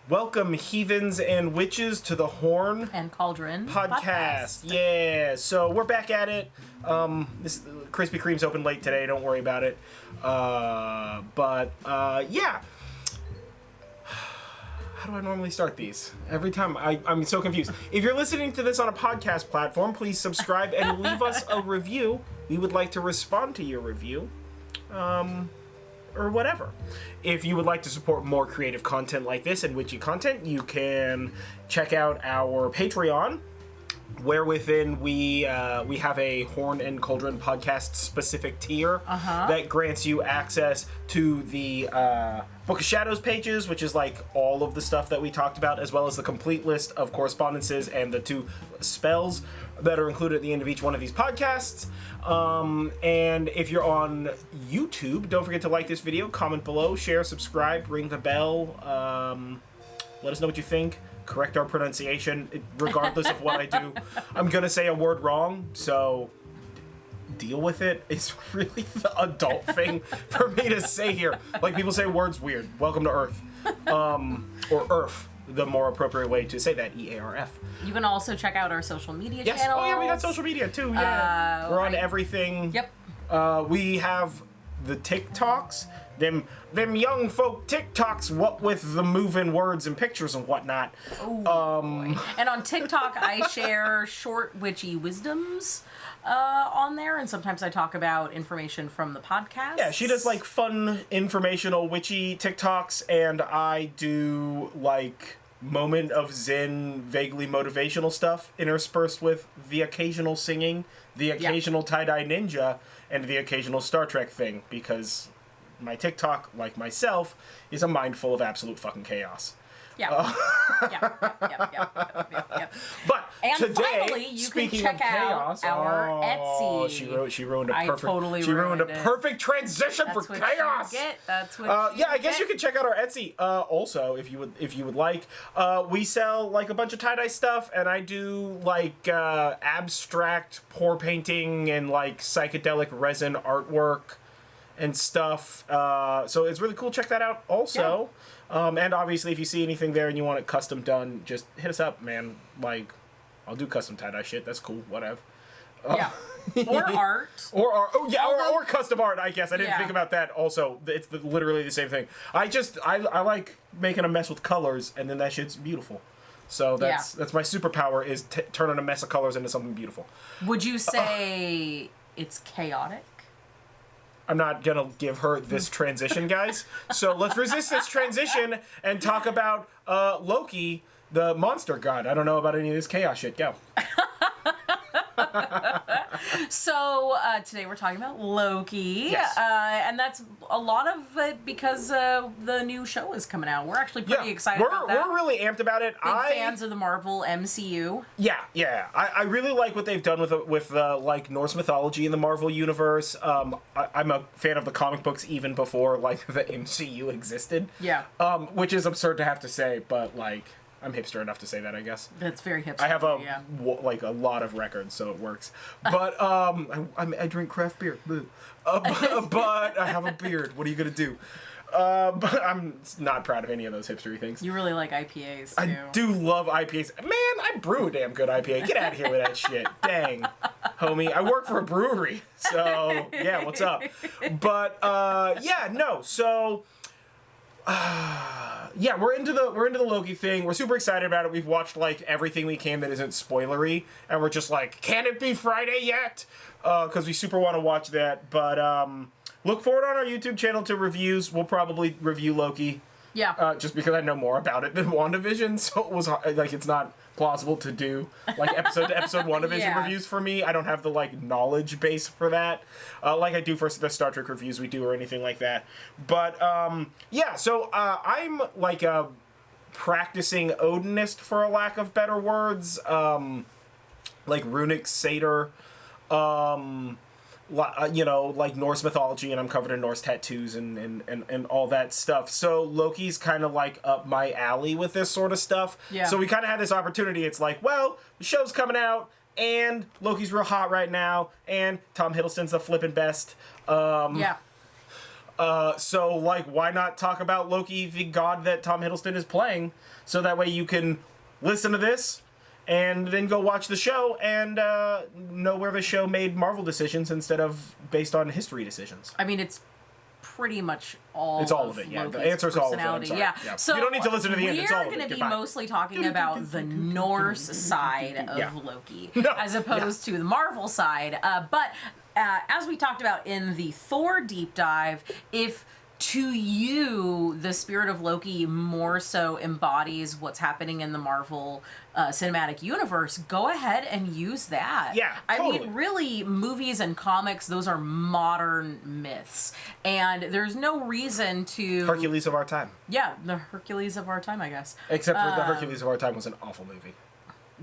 Welcome, heathens and witches, to the Horn and Cauldron podcast. Yeah, so we're back at it. This Krispy Kreme's open late today. Don't worry about it. Yeah. How do I normally start these? Every time I'm so confused. If you're listening to this on a podcast platform, please subscribe and leave us a review. We would like to respond to your review. Or whatever. If you would like to support more creative content like this and witchy content, you can check out our Patreon, where within we have a Horn and Cauldron podcast specific tier that grants you access to the Book of Shadows pages, which is like all of the stuff that we talked about, as well as the complete list of correspondences and the 2 spells that are included at the end of each one of these podcasts. And if you're on YouTube, don't forget to like this video, comment below, share, subscribe, ring the bell, let us know what you think, correct our pronunciation, regardless of what I do. I'm gonna say a word wrong, so deal with it. It's really the adult thing for me to say here. Like, people say words weird. Welcome to Earth. Or Earth, the more appropriate way to say that, E-A-R-F. You can also check out our social media channels. Oh yeah, we got social media too, yeah. We're on everything. Yep. We have the TikToks, them young folk TikToks, what with the moving words and pictures and whatnot. Boy. And on TikTok, I share short witchy wisdoms on there, and sometimes I talk about information from the podcast. Yeah, she does like fun, informational, witchy TikToks, and I do like moment of zen, vaguely motivational stuff interspersed with the occasional singing, the occasional tie-dye ninja, and the occasional Star Trek thing, because my TikTok, like myself, is a mind full of absolute fucking chaos. Yeah. But and today, finally, you speaking can check of chaos, out our Etsy. She ruined a perfect. She ruined a perfect transition for chaos. That's what. I guess you can check out our Etsy. Also, if you would like, we sell like a bunch of tie-dye stuff, and I do like abstract pour painting and like psychedelic resin artwork and stuff. So it's really cool. Check that out also. Yeah. And obviously, if you see anything there and you want it custom done, just hit us up, man. Like, I'll do custom tie-dye shit. That's cool. Whatever. Yeah. Or art. Or custom art, I guess. I didn't think about that. Also, it's literally the same thing. I like making a mess with colors, and then that shit's beautiful. So that's my superpower, is turning a mess of colors into something beautiful. Would you say it's chaotic? I'm not gonna give her this transition, guys. So let's resist this transition and talk about Loki, the monster god. I don't know about any of this chaos shit. Go. So today we're talking about Loki, yes. And that's a lot of it because the new show is coming out. We're actually pretty excited about that. We're really amped about it. Big fans of the Marvel MCU. Yeah. I really like what they've done with like Norse mythology in the Marvel universe. I'm a fan of the comic books even before like the MCU existed. Yeah. Which is absurd to have to say, but like, I'm hipster enough to say that, I guess. That's very hipster. I have a lot of records, so it works. But I drink craft beer. But I have a beard. What are you gonna do? But I'm not proud of any of those hipstery things. You really like IPAs too. I do love IPAs. Man, I brew a damn good IPA. Get out of here with that shit. Dang, homie. I work for a brewery, so yeah. What's up? But so. We're into the Loki thing. We're super excited about it. We've watched like everything we can that isn't spoilery, and we're just like, can it be Friday yet? Because we super want to watch that. But look forward on our YouTube channel to reviews. We'll probably review Loki. Yeah. Just because I know more about it than WandaVision, so it was like it's not plausible to do like episode to episode WandaVision reviews for me. I don't have the like knowledge base for that, like I do for the Star Trek reviews we do or anything like that. But so I'm like a practicing Odinist, for a lack of better words, like runic satyr. Like Norse mythology, and I'm covered in Norse tattoos and all that stuff. So Loki's kind of like up my alley with this sort of stuff. Yeah. So we kind of had this opportunity. It's like, well, the show's coming out, and Loki's real hot right now, and Tom Hiddleston's the flippin' best. So, like, why not talk about Loki, the god that Tom Hiddleston is playing, so that way you can listen to this and then go watch the show and know where the show made Marvel decisions instead of based on history decisions. I mean, it's pretty much all. It's all of it. Yeah, Loki's the answer's all of it. I'm sorry. Yeah. Yeah. So you don't need to listen to the end. It's all of it. We're going to be Goodbye. mostly talking about the Norse side of Loki, as opposed to the Marvel side. But as we talked about in the Thor deep dive, if to you the spirit of Loki more so embodies what's happening in the Marvel cinematic universe, go ahead and use that. Yeah, totally. I mean, really, movies and comics, those are modern myths. And there's no reason to... Hercules of our time. Yeah, the Hercules of our time, I guess. Except for the Hercules of our time was an awful movie.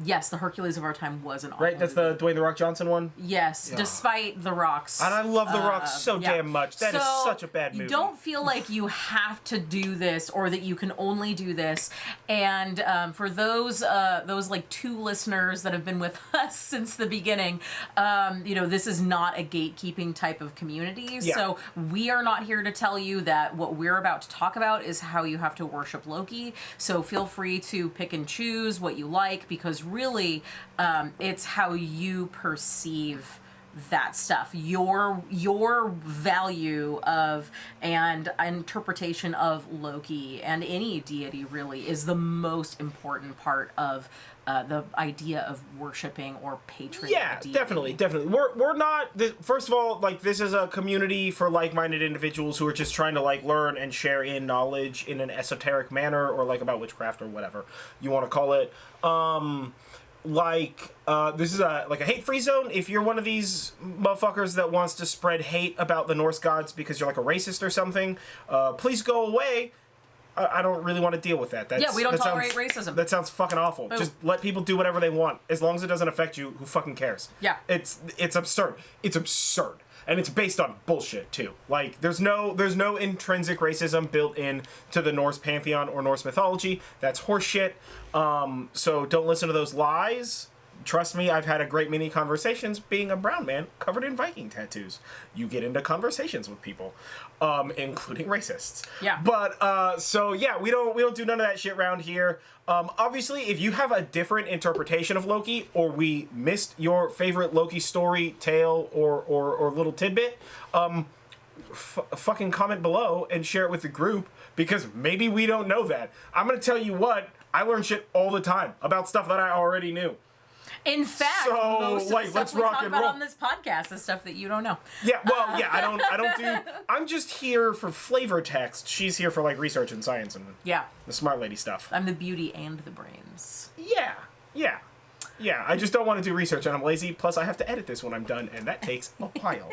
Yes, the Hercules of our time was an awful Right, that's the Dwayne "The Rock" Johnson one? Yes, despite The Rock's... And I love The Rock so damn much. That is such a bad movie. You don't feel like you have to do this or that you can only do this. And for those like 2 listeners that have been with us since the beginning, this is not a gatekeeping type of community. Yeah. So we are not here to tell you that what we're about to talk about is how you have to worship Loki. So feel free to pick and choose what you like, because really it's how you perceive that stuff. Your value of and interpretation of Loki and any deity really is the most important part of the idea of worshiping or patroning a deity. Definitely. We're not. First of all, like, this is a community for like-minded individuals who are just trying to like learn and share in knowledge in an esoteric manner, or like about witchcraft or whatever you want to call it. This is a hate-free zone. If you're one of these motherfuckers that wants to spread hate about the Norse gods because you're like a racist or something, please go away. I don't really want to deal with that. We don't tolerate racism. That sounds fucking awful. Boom. Just let people do whatever they want. As long as it doesn't affect you, who fucking cares? Yeah. It's absurd. It's absurd. And it's based on bullshit, too. Like, there's no intrinsic racism built in to the Norse Pantheon or Norse mythology. That's horseshit. So don't listen to those lies. Trust me, I've had a great many conversations being a brown man covered in Viking tattoos. You get into conversations with people, including racists. Yeah. But we don't do none of that shit around here. Obviously, if you have a different interpretation of Loki, or we missed your favorite Loki story, tale, or little tidbit, fucking comment below and share it with the group, because maybe we don't know that. I'm gonna tell you what, I learn shit all the time about stuff that I already knew. In fact, most of the stuff we talk about on this podcast is stuff that you don't know. Yeah, I don't do. I'm just here for flavor text. She's here for like research and science and the smart lady stuff. I'm the beauty and the brains. Yeah. I just don't want to do research, and I'm lazy. Plus, I have to edit this when I'm done, and that takes a while.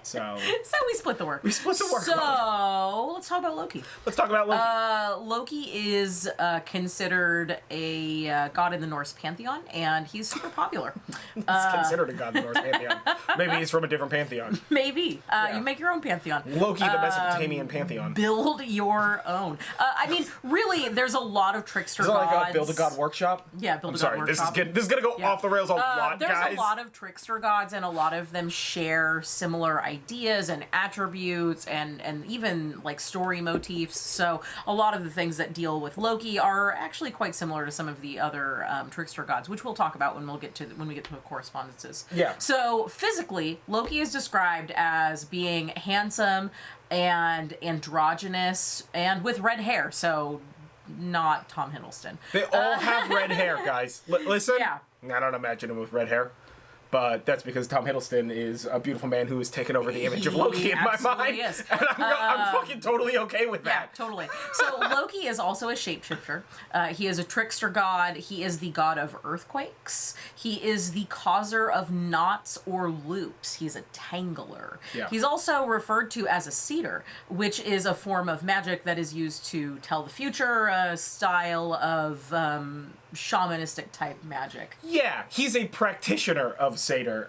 So we split the work. So let's talk about Loki. Let's talk about Loki. Loki is considered a god in the Norse Pantheon, and he's super popular. He's considered a god in the Norse Pantheon. Maybe he's from a different pantheon. Maybe. You make your own pantheon. Loki, the Mesopotamian pantheon. Build your own. I mean, really, there's a lot of trickster gods. Is that like a Build a God workshop? Yeah, Build a God workshop. This is going to go off the rails a lot, there's guys. There's a lot of trickster gods, and a lot of them share similar ideas and attributes and even like story motifs. So a lot of the things that deal with Loki are actually quite similar to some of the other trickster gods, which we'll talk about when we get to the correspondences. Yeah. So physically, Loki is described as being handsome and androgynous and with red hair. So not Tom Hiddleston. They all have red hair, guys. Listen. Yeah. I don't imagine him with red hair. But that's because Tom Hiddleston is a beautiful man who has taken over the image of Loki in my mind. Is. And I'm fucking totally okay with that. Yeah, totally. So Loki is also a shapeshifter. He is a trickster god. He is the god of earthquakes. He is the causer of knots or loops. He's a tangler. Yeah. He's also referred to as a seer, which is a form of magic that is used to tell the future, a style of shamanistic type magic. Yeah, he's a practitioner of Satyr,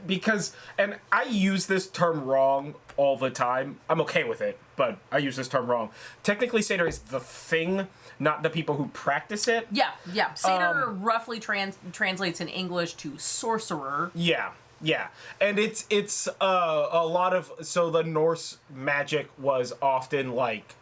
because, and I use this term wrong all the time. I'm okay with it, but I use this term wrong. Technically, Satyr is the thing, not the people who practice it. Yeah. Satyr roughly translates in English to sorcerer. Yeah. Yeah, and it's a lot of, so the Norse magic was often like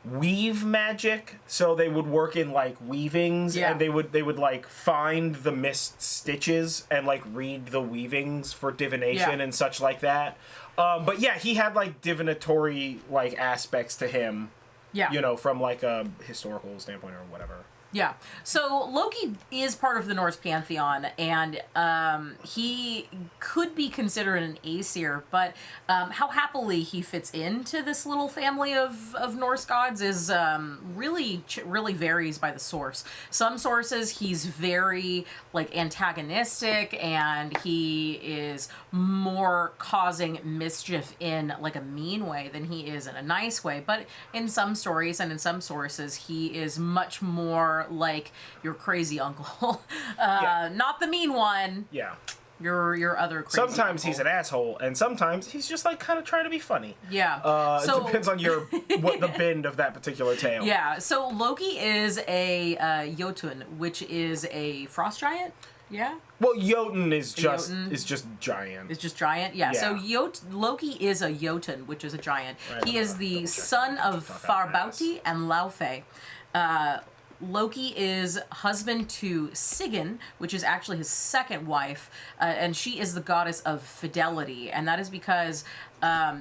weave magic, so they would work in like weavings, Yeah. and they would like find the missed stitches and like read the weavings for divination Yeah. and such like that. But yeah, he had like divinatory like aspects to him, Yeah. you know, from like a historical standpoint or whatever. Yeah. So Loki is part of the Norse Pantheon, and he could be considered an Aesir, but how happily he fits into this little family of Norse gods is really varies by the source. Some sources he's very like antagonistic, and he is more causing mischief in like a mean way than he is in a nice way. But in some stories and in some sources, he is much more like your crazy uncle. Not the mean one. Yeah. Your other crazy Sometimes uncle. he's an asshole, and sometimes he's just like kind of trying to be funny. Yeah. It depends on what the bend of that particular tale. Yeah. So Loki is a Jotun, which is a frost giant. Yeah. Well, Jotun is just Jotun. giant. It's just giant, yeah. Yeah. So Loki is a Jotun, which is a giant. Right, He is I'm the double-checking. son of Talk out my ass. Farbauti and Laufey. Loki is husband to Sigyn, which is actually his second wife, and she is the goddess of fidelity. And that is because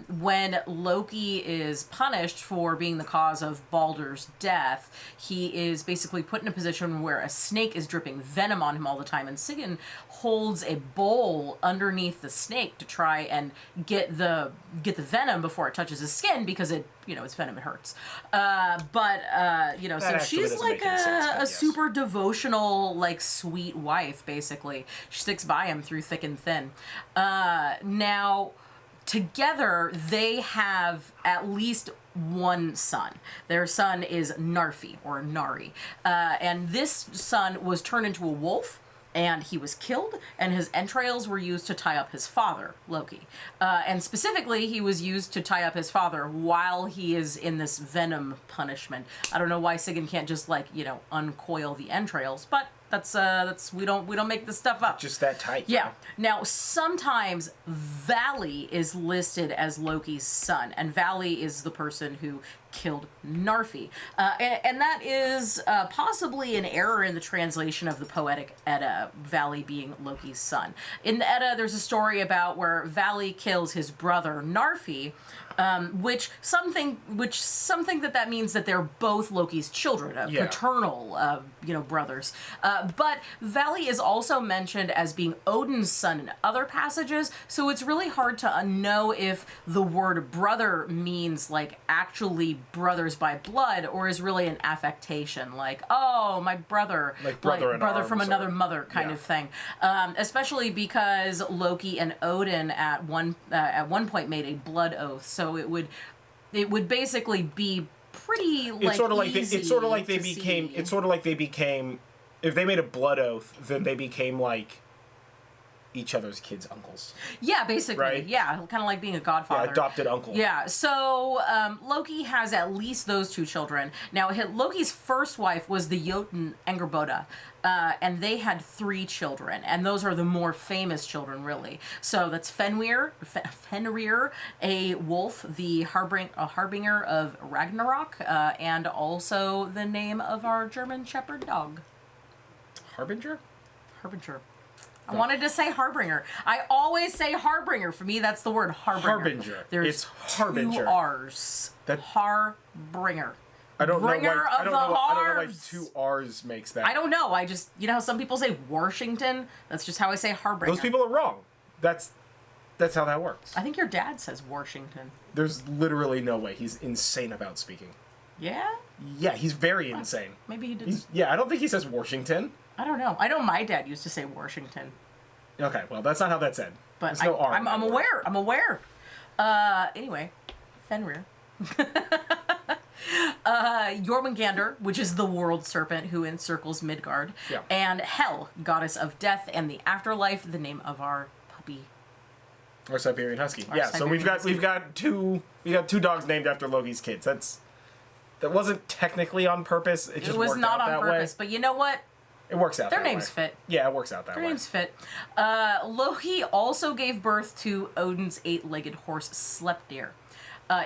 when Loki is punished for being the cause of Baldur's death, he is basically put in a position where a snake is dripping venom on him all the time, and Sigyn holds a bowl underneath the snake to try and get the venom before it touches his skin, because it's venom, it hurts. So actually she's doesn't like make any sense, but a yes. super devotional, like, sweet wife, basically. She sticks by him through thick and thin. Now, together, they have at least one son. Their son is Narfi, or Nari. And this son was turned into a wolf, and he was killed, and his entrails were used to tie up his father, Loki. And specifically, he was used to tie up his father while he is in this venom punishment. I don't know why Sigyn can't just, uncoil the entrails, but that's we don't make this stuff up. Just that tight. Yeah. Now, sometimes Valley is listed as Loki's son, and Valley is the person who killed Narfi. And that is possibly an error in the translation of the poetic Edda, Valley being Loki's son. In the Edda, there's a story about where Valley kills his brother Narfi, which something that means that they're both Loki's children, paternal, brothers. But Valley is also mentioned as being Odin's son in other passages, so it's really hard to know if the word brother means like actually brothers by blood, or is really an affectation, like, oh, my brother, like brother from another mother kind yeah. of thing. Especially because Loki and Odin at one point made a blood oath, so it would basically be pretty like it's sort of like easy it's sort of like they to became see. it's sort of like they became, if they made a blood oath, then they became like each other's kids' uncles. Yeah, basically. Right? Yeah, kind of like being a godfather. Yeah, adopted uncle. Yeah, so Loki has at least those two children. Now, Loki's first wife was the Jotun Angerboda, and they had 3 children, and those are the more famous children, really. So that's Fenrir, a wolf, the harbinger of Ragnarok, and also the name of our German Shepherd dog. Harbinger? Harbinger. I wanted to say harbinger. I always say harbinger. For me, that's the word harbinger. Harbinger. There's It's harbinger. 2 R's. Harbinger. I don't know why. Bringer I of don't the know. I don't know why Harbs. 2 R's makes that. I don't know. I just, how some people say Washington? That's just how I say harbinger. Those people are wrong. That's how that works. I think your dad says Washington. There's literally no way. He's insane about speaking. Yeah? Yeah, he's very insane. Maybe he did. I don't think he says Washington. I don't know. I know my dad used to say Washington. Okay, well, that's not how that's said. But There's no R. I'm aware. I'm aware. Anyway, Fenrir. Jormungandr, which is the world serpent who encircles Midgard, Yeah. and Hel, goddess of death and the afterlife, the name of our puppy. Or Siberian Husky. Or Yeah, so Siberian Husky. we've got two dogs named after Loki's kids. That wasn't technically on purpose. It just It was worked not out on that purpose, way. but you know what? It works out. Their that names way. fit. Yeah, it works out that way. Their names fit. Loki also gave birth to Odin's 8-legged horse Sleipnir.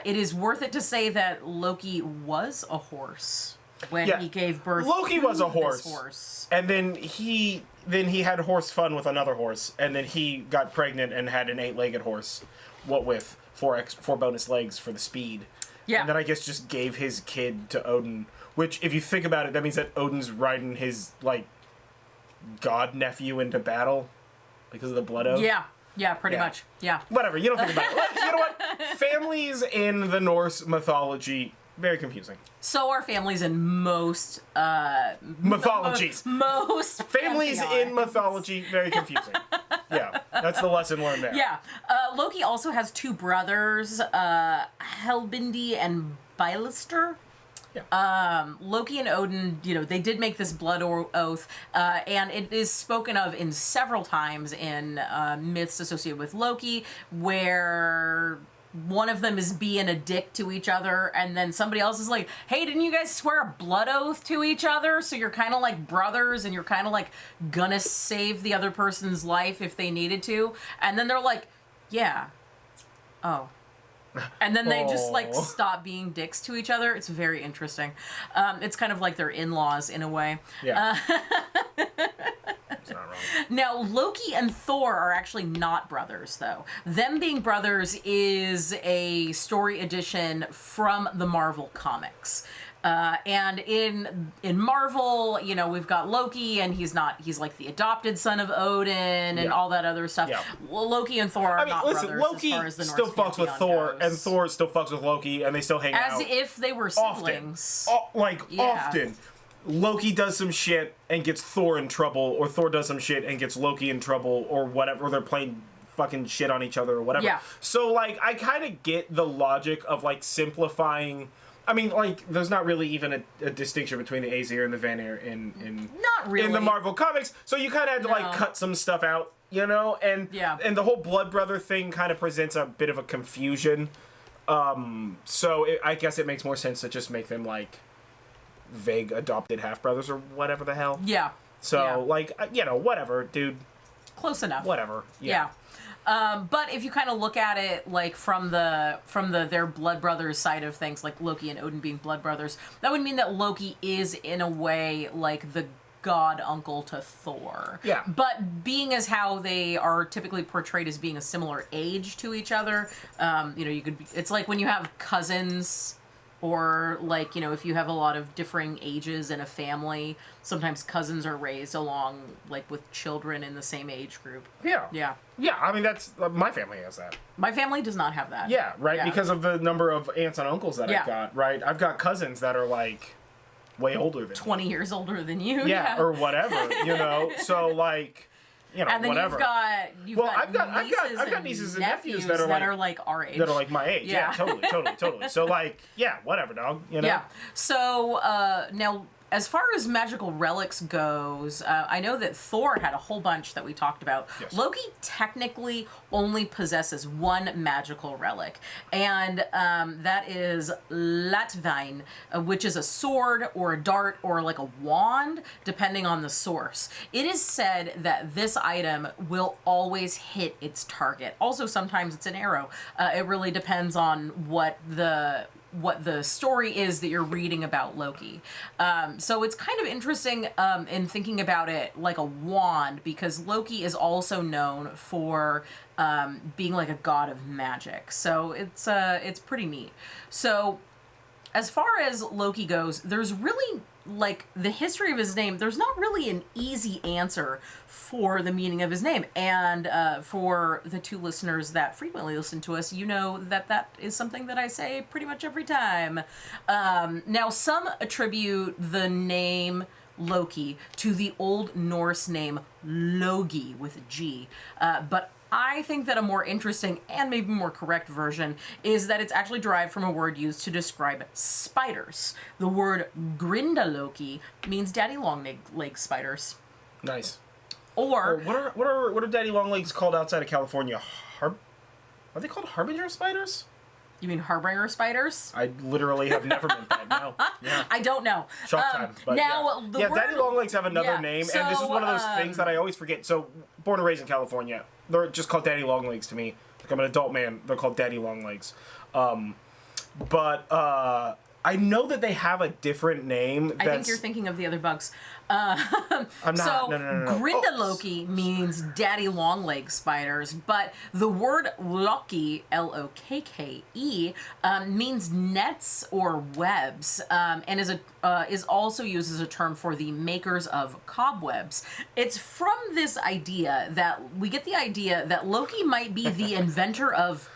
It is worth it to say that Loki was a horse when he gave birth. Loki was a horse. This horse. And then he had horse fun with another horse, and then he got pregnant and had an 8-legged horse, what with 4 bonus legs for the speed. Yeah. And then I guess just gave his kid to Odin, which if you think about it, that means that Odin's riding his like god nephew into battle because of the blood oath. Yeah, pretty much. Yeah. Whatever, you don't think about it. You know what? Families in the Norse mythology, very confusing. So are families in most mythologies. Most families pantheons. in mythology, very confusing. Yeah, that's the lesson learned there. Yeah. Loki also has 2 brothers, Helbindi and Bylister. Yeah. Loki and Odin, they did make this blood oath, and it is spoken of in several times in myths associated with Loki, where one of them is being a dick to each other, and then somebody else is like, hey, didn't you guys swear a blood oath to each other? So you're kind of like brothers, and you're kind of like gonna save the other person's life if they needed to. And then they're like, yeah. Oh. And then they just like stop being dicks to each other. It's very interesting. It's kind of like their in-laws in a way. Yeah. It's not wrong. Now, Loki and Thor are actually not brothers, though. Them being brothers is a story addition from the Marvel comics. And in Marvel, we've got Loki, and he's like the adopted son of Odin and all that other stuff. Yeah. Well, Loki and Thor are not brothers. Loki as far as the still Norse fucks with Pantheon Thor, goes. and Thor still fucks with Loki, and they still hang out. As if they were siblings. Often. Loki does some shit and gets Thor in trouble, or Thor does some shit and gets Loki in trouble, or whatever, or they're playing fucking shit on each other, or whatever. Yeah. So, like, I kind of get the logic of, like, simplifying... I mean, like, there's not really even a distinction between the Aesir and the Vanir in Not really. in the Marvel comics, so you kind of had to, like, cut some stuff out, And, and the whole Blood Brother thing kind of presents a bit of a confusion. I guess it makes more sense to just make them, like... vague adopted half-brothers or whatever the hell. Yeah. So, whatever, dude. Close enough. Whatever. Yeah. But if you kind of look at it like from their blood brothers side of things, like Loki and Odin being blood brothers, that would mean that Loki is in a way like the god uncle to Thor. Yeah. But being as how they are typically portrayed as being a similar age to each other, it's like when you have cousins. Or, like, if you have a lot of differing ages in a family, sometimes cousins are raised along, like, with children in the same age group. Yeah. Yeah. Yeah, I mean, that's... my family has that. My family does not have that. Yeah, right? Yeah. Because of the number of aunts and uncles that I've got, right? I've got cousins that are, like, way older than 20 me. years older than you. Yeah, or whatever, So, like... and then whatever. I've got nieces and nephews that are like our age. That are like my age. Yeah, totally. So like, yeah, whatever, dog. Yeah. So now, as far as magical relics goes, I know that Thor had a whole bunch that we talked about. Yes. Loki technically only possesses one magical relic, and that is Latvein, which is a sword or a dart or like a wand, depending on the source. It is said that this item will always hit its target. Also, sometimes it's an arrow. It really depends on what the story is that you're reading about Loki. So it's kind of interesting in thinking about it like a wand, because Loki is also known for being like a god of magic. So it's pretty neat. So as far as Loki goes, there's really, like, the history of his name, there's not really an easy answer for the meaning of his name. And for the 2 listeners that frequently listen to us, that is something that I say pretty much every time. Now, some attribute the name Loki to the Old Norse name Logi with a G. But I think that a more interesting and maybe more correct version is that it's actually derived from a word used to describe spiders. The word Grindaloki means daddy long leg spiders. Nice. Or what are daddy long legs called outside of California? Are they called harbinger spiders? You mean Harbinger spiders? I literally have never meant that. No. Yeah. I don't know. Shock time. But now, yeah, the yeah, word... daddy long legs have another Yeah, name, so, and this is one of those things that I always forget. So, born and raised in California, they're just called daddy long legs to me. Like, I'm an adult man. They're called daddy long legs. I know that they have a different name. I think you're thinking of the other bugs. I'm not. So, No. Grindaloki means daddy long leg spiders, but the word Loki, L-O-K-K-E, means nets or webs, and is also used as a term for the makers of cobwebs. It's from this idea that we get the idea that Loki might be the inventor of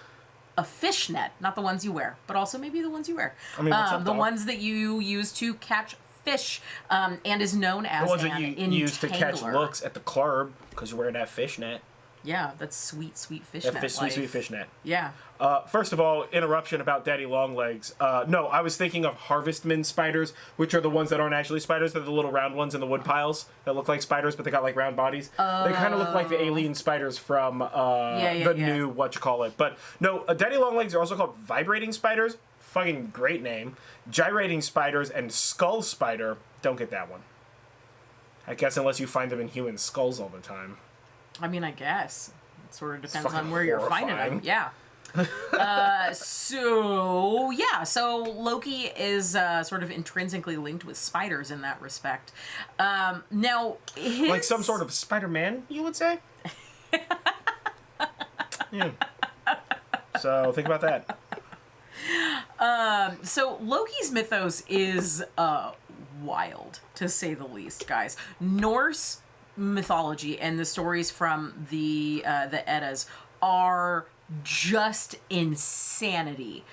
a fishnet, not the ones you wear, but also maybe the ones you wear. I mean, what's up, the dog? ones that you use to catch fish, and is known as the ones an that you entangler. use to catch looks at the club because you're wearing that fishnet. Yeah, that's sweet fishnet. Sweet fishnet. Yeah. First of all, interruption about daddy long legs. No, I was thinking of harvestman spiders, which are the ones that aren't actually spiders. They're the little round ones in the wood piles that look like spiders, but they got like round bodies. They kind of look like the alien spiders from new whatchamacallit. But no, daddy long legs are also called vibrating spiders. Fucking great name. Gyrating spiders and skull spider. Don't get that one. I guess unless you find them in human skulls all the time. I mean, I guess. It sort of depends on fucking where you're finding them. horrifying. Yeah. So Loki is sort of intrinsically linked with spiders in that respect. Now, like some sort of Spider-Man, you would say? Yeah. So think about that. So Loki's mythos is wild, to say the least, guys. Norse mythology and the stories from the Eddas are just insanity,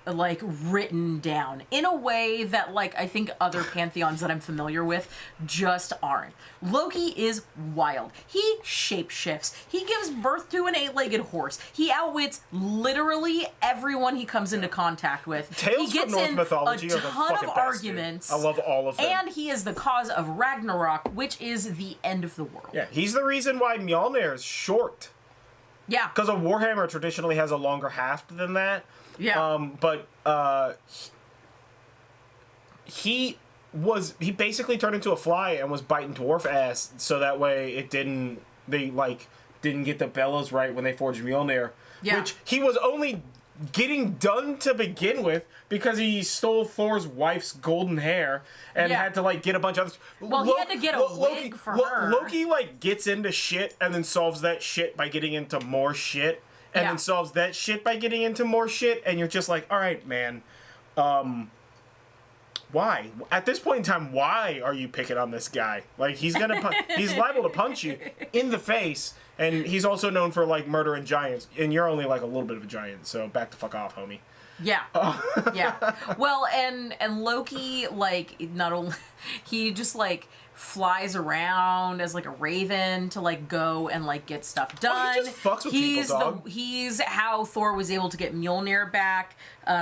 like written down in a way that, like, I think other pantheons that I'm familiar with just aren't. Loki is wild. He shapeshifts. He gives birth to an 8-legged horse. He outwits literally everyone he comes into contact with. Tales he gets from Norse in mythology a are the ton fucking of best, arguments. dude. I love all of them. And he is the cause of Ragnarok, which is the end of the world. Yeah, he's the reason why Mjolnir is short. Yeah. Because a Warhammer traditionally has a longer haft than that. Yeah. He basically turned into a fly and was biting dwarf ass, so that way didn't get the bellows right when they forged Mjolnir. Yeah. Which he was only getting done to begin with because he stole Thor's wife's golden hair and had to get a bunch of others. Well, he had to get a wig for her. Loki gets into shit and then solves that shit by getting into more shit and then solves that shit by getting into more shit, and you're just like, all right, man, why? At this point in time, why are you picking on this guy? Like, he's liable to punch you in the face, and he's also known for murdering giants, and you're only a little bit of a giant, so back the fuck off, homie. Yeah. Yeah. Well, and Loki, not only he just flies around as a raven to go and get stuff done. He just fucks with people, dog. He's how Thor was able to get Mjolnir back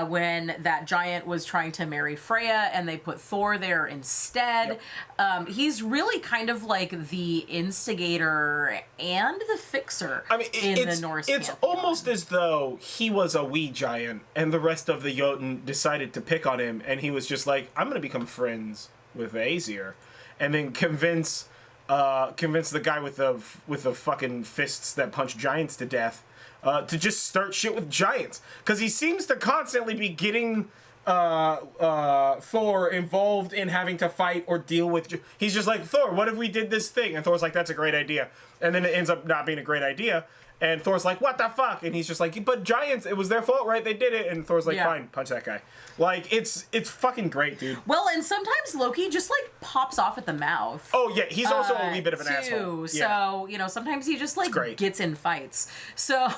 when that giant was trying to marry Freya, and they put Thor there instead. Yep. He's really kind of the instigator and the fixer in the Norse It's Pantheon. almost as though he was a wee giant, and the rest of the Jotun decided to pick on him, and he was just like, I'm gonna become friends with Aesir. And then convince the guy with the fucking fists that punch giants to death to just start shit with giants, because he seems to constantly be getting Thor involved in having to fight or deal with. He's just like, Thor, what if we did this thing? And Thor's like, that's a great idea. And then it ends up not being a great idea. And Thor's like, what the fuck? And he's just like, but giants, it was their fault, right? They did it. And Thor's like, fine, punch that guy. It's fucking great, dude. Well, and sometimes Loki just pops off at the mouth. Oh yeah, he's also a wee bit of an asshole. So, sometimes he just gets in fights. So,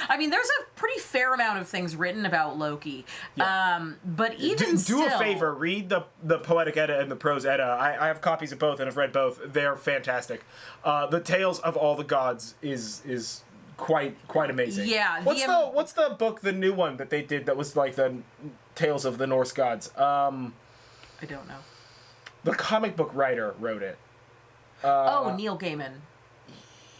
I mean, there's a pretty fair amount of things written about Loki. Yeah. But even do a favor, read the Poetic Edda and the Prose Edda. I have copies of both and I've read both. They're fantastic. The Tales of All the Gods is quite amazing. Yeah. What's the book, the new one that they did that was the Tales of the Norse Gods? I don't know. The comic book writer wrote it. Neil Gaiman.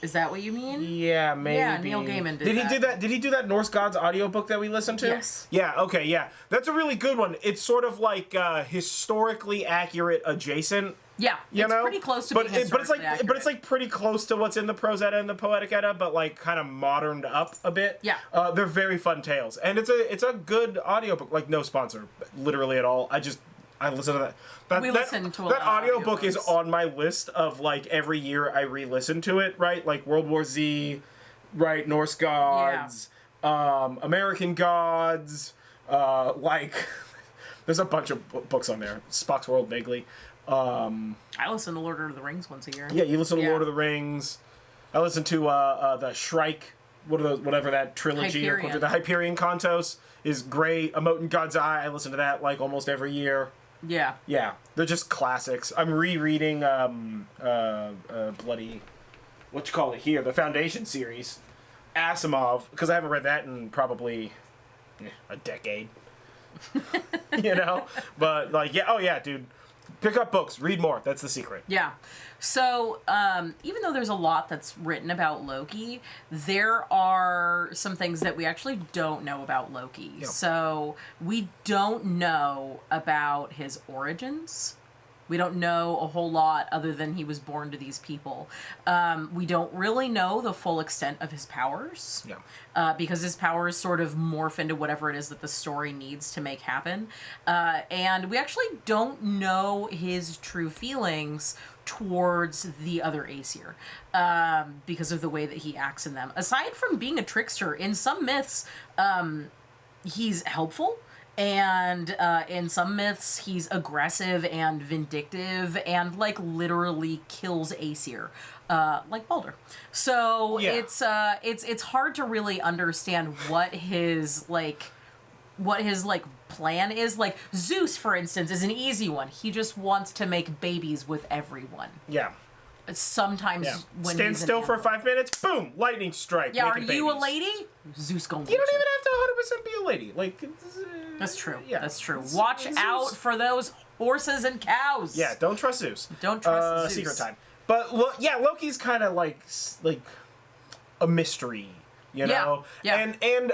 Is that what you mean? Yeah, maybe. Yeah, Neil Gaiman did he that. do that? Did he do that Norse Gods audiobook that we listened to? Yes. Yeah, okay, yeah. That's a really good one. It's sort of like historically accurate adjacent. Yeah, You it's know? pretty close to but being but it's like historically but it's accurate. like pretty close to what's in the Prose Edda and the Poetic Edda, but like kind of moderned up a bit. Yeah. They're very fun tales, and it's a good audiobook. Like no sponsor, literally at all. I listen to that. We listen to a that lot of audiobook is audiobooks. on my list of like every year I re-listen to it. Right, like World War Z, right, Norse Gods, American Gods, like. There's a bunch of books on there. Spock's World vaguely. I listen to Lord of the Rings once a year. Yeah, you listen to Yeah. Lord of the Rings. I listen to the Shrike, whatever that trilogy or Hyperion. the Hyperion Contos is great. Emote in God's Eye, I listen to that like almost every year. Yeah. Yeah, they're just classics. I'm rereading bloody what you call it here, the Foundation series, Asimov, because I haven't read that in probably a decade. You know, but like yeah, dude. Pick up books, read more. That's the secret. Yeah. So, even though there's a lot that's written about Loki, there are some things that we actually don't know about Loki. Yep. So, we don't know about his origins. We don't know a whole lot other than he was born to these people. We don't really know the full extent of his powers. Yeah. Because his powers sort of morph into whatever it is that the story needs to make happen. And we actually don't know his true feelings towards the other Aesir because of the way that he acts in them. Aside from being a trickster, in some myths, he's helpful. And in some myths, he's aggressive and vindictive and, like, literally kills Aesir, like Baldur. So Yeah. it's hard to really understand what his plan is. Like, Zeus, for instance, is an easy one. He just wants to make babies with everyone. Yeah. Sometimes Yeah. when Stand he's an still for animal. 5 minutes, boom, lightning strike. Yeah, are making you a babies. lady? Zeus gonna You don't even have to 100% be a lady. Like, That's true. Yeah. That's true. Watch Zeus. out for those horses and cows. Yeah, don't trust Zeus. Don't trust Zeus. Secret time. But yeah, Loki's kind of like a mystery, you know. Yeah. And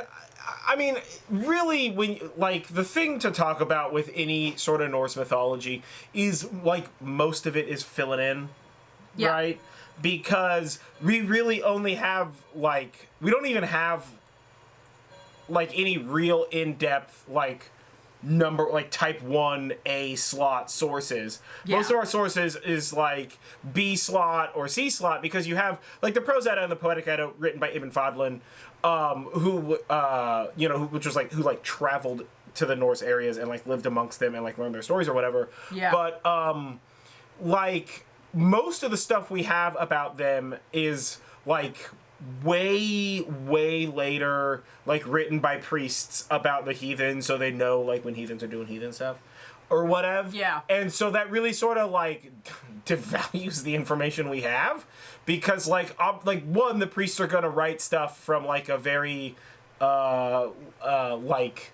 I mean, really, when like the thing to talk about with any sort of Norse mythology is like most of it is filling in, Yeah. right? Because we really only have like we don't even have like any real in-depth like type 1A slot sources. Yeah. Most of our sources is like B slot or C slot because you have like the Prose Edda and the Poetic Edda written by Ibn Fadlan, which was like who like traveled to the Norse areas and like lived amongst them and like learned their stories or whatever. Yeah. But like most of the stuff we have about them is like way later, like written by priests about the heathens so they know like when heathens are doing heathen stuff or whatever. Yeah. And so that really sort of like devalues the information we have because like one, the priests are going to write stuff from like a very like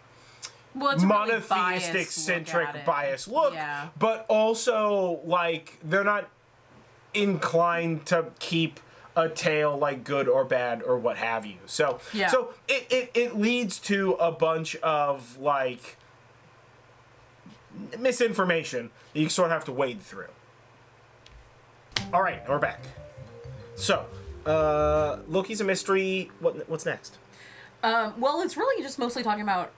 Well, it's a really monotheistic centric biased look, Yeah. but also like they're not inclined to keep a tale like good or bad or what have you. So Yeah. so it leads to a bunch of like misinformation that you sort of have to wade through. All right, we're back. So, Loki's a mystery. What's next? Well, it's really just mostly talking about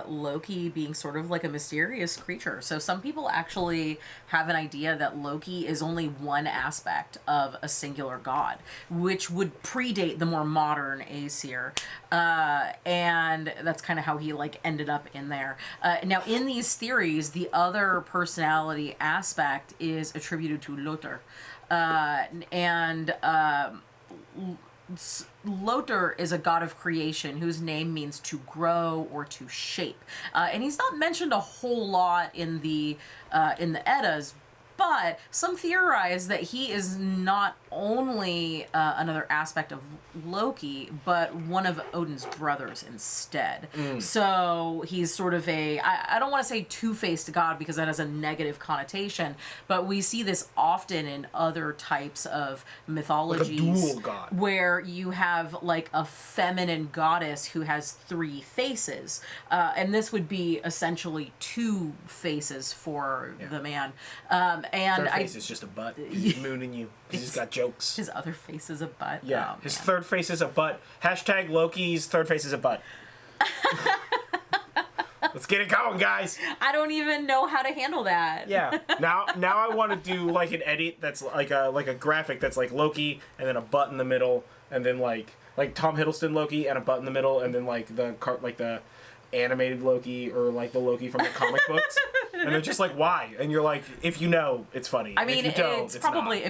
Loki being sort of like a mysterious creature. So some people actually have an idea that Loki is only one aspect of a singular god, which would predate the more modern Aesir. And that's kind of how he like ended up in there. Now, in these theories, the other personality aspect is attributed to Lothar. Lothar is a god of creation whose name means to grow or to shape, and he's not mentioned a whole lot in the Eddas, But some theorize that he is not only another aspect of Loki, but one of Odin's brothers instead. So he's sort of I don't want to say two-faced god because that has a negative connotation, but we see this often in other types of mythologies. Like a dual god. Where you have like a feminine goddess who has three faces. And this would be essentially two faces for the man. And third face is just a butt. He's mooning you. He's got jokes. His other face is a butt. Yeah. Oh, his man. third face is a butt. Hashtag Loki's third face is a butt. Let's get it going, guys. I don't even know how to handle that. Yeah. Now I want to do like an edit that's like a graphic that's like Loki and then a butt in the middle and then like Tom Hiddleston Loki and a butt in the middle and then like the animated Loki or like the Loki from the comic books. And they're just like, why? And you're like, if you know, it's funny. I mean, if you don't, it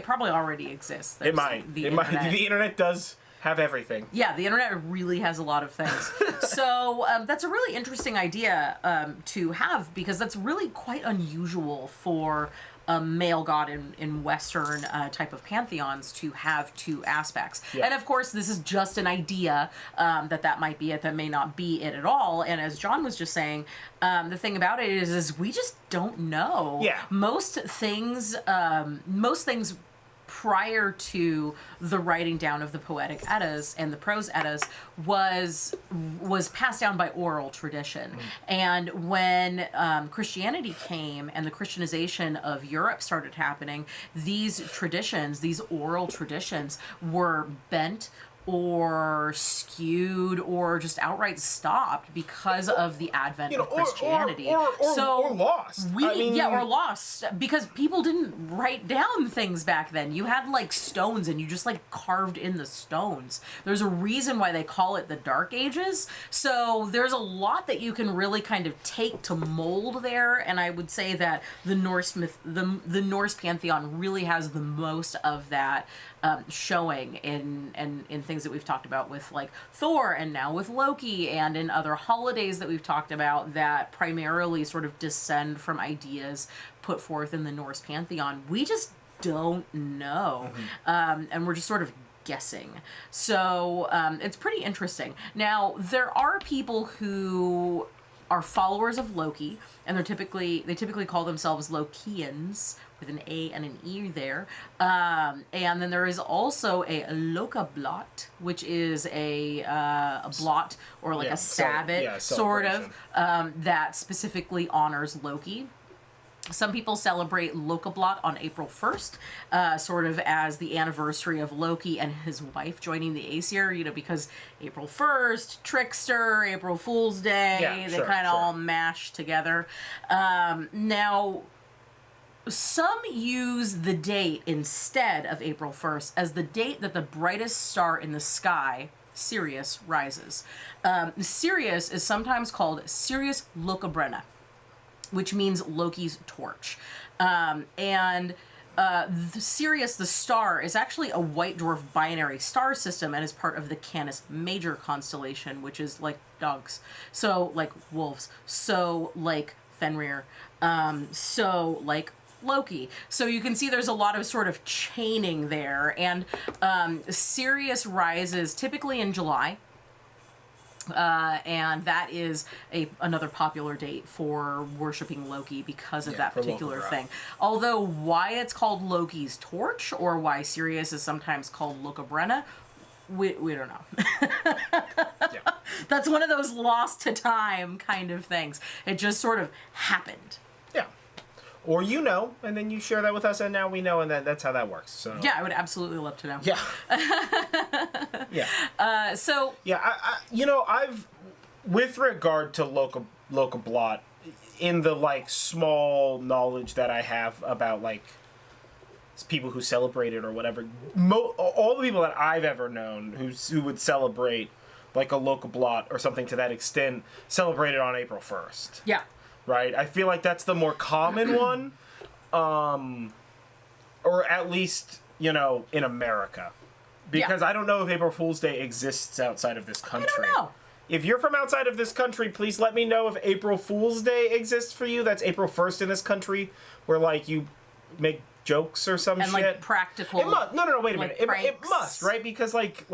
probably already exists. There's it might. The it internet. might. The internet does have everything. Yeah, the internet really has a lot of things. So that's a really interesting idea to have because that's really quite unusual for a male god in Western type of pantheons to have two aspects. Yeah. And of course, this is just an idea that might be it, that may not be it at all. And as John was just saying, the thing about it is we just don't know. Yeah. Most things prior to the writing down of the poetic Eddas and the prose Eddas was passed down by oral tradition. And when Christianity came and the Christianization of Europe started happening, these oral traditions were bent or skewed or just outright stopped because of the advent of Christianity. Or lost. Or lost because people didn't write down things back then. You had like stones and you just like carved in the stones. There's a reason why they call it the Dark Ages. So there's a lot that you can really kind of take to mold there, and I would say that the Norse Norse Pantheon really has the most of that showing in things that we've talked about with like Thor and now with Loki and in other holidays that we've talked about that primarily sort of descend from ideas put forth in the Norse Pantheon. We just don't know. And we're just sort of guessing. So it's pretty interesting. Now, there are people who are followers of Loki, and they typically call themselves Lokians, with an A and an E there. And then there is also a Lokablot, which is a blot or like a sabbat, sort of, that specifically honors Loki. Some people celebrate Lokablot on April 1st, sort of as the anniversary of Loki and his wife joining the Aesir, because April 1st, Trickster, April Fool's Day, they kind of all mash together. Now, some use the date instead of April 1st as the date that the brightest star in the sky, Sirius, rises. Sirius is sometimes called Sirius Lokabrenna, which means Loki's torch. And Sirius, the star, is actually a white dwarf binary star system and is part of the Canis Major constellation, which is like dogs. So, like wolves. So, like Fenrir. So, like Loki. So you can see there's a lot of sort of chaining there. And Sirius rises typically in July. And that is another popular date for worshiping Loki because of that particular thing. Although why it's called Loki's torch or why Sirius is sometimes called Lokabrenna, we don't know. That's one of those lost to time kind of things. It just sort of happened. Yeah. Or and then you share that with us, and now we know, and that's how that works. So yeah, I would absolutely love to know. Yeah. Yeah. So yeah, I've with regard to Lokablot, in the like small knowledge that I have about like people who celebrate it or whatever, all the people that I've ever known who would celebrate like a Lokablot or something to that extent celebrate it on April 1st. Yeah. Right? I feel like that's the more common one, or at least, in America. Because I don't know if April Fool's Day exists outside of this country. I don't know. If you're from outside of this country, please let me know if April Fool's Day exists for you. That's April 1st in this country, where, like, you make jokes or some and shit. like practical. It must, no, wait a like, minute. It must, right? Because like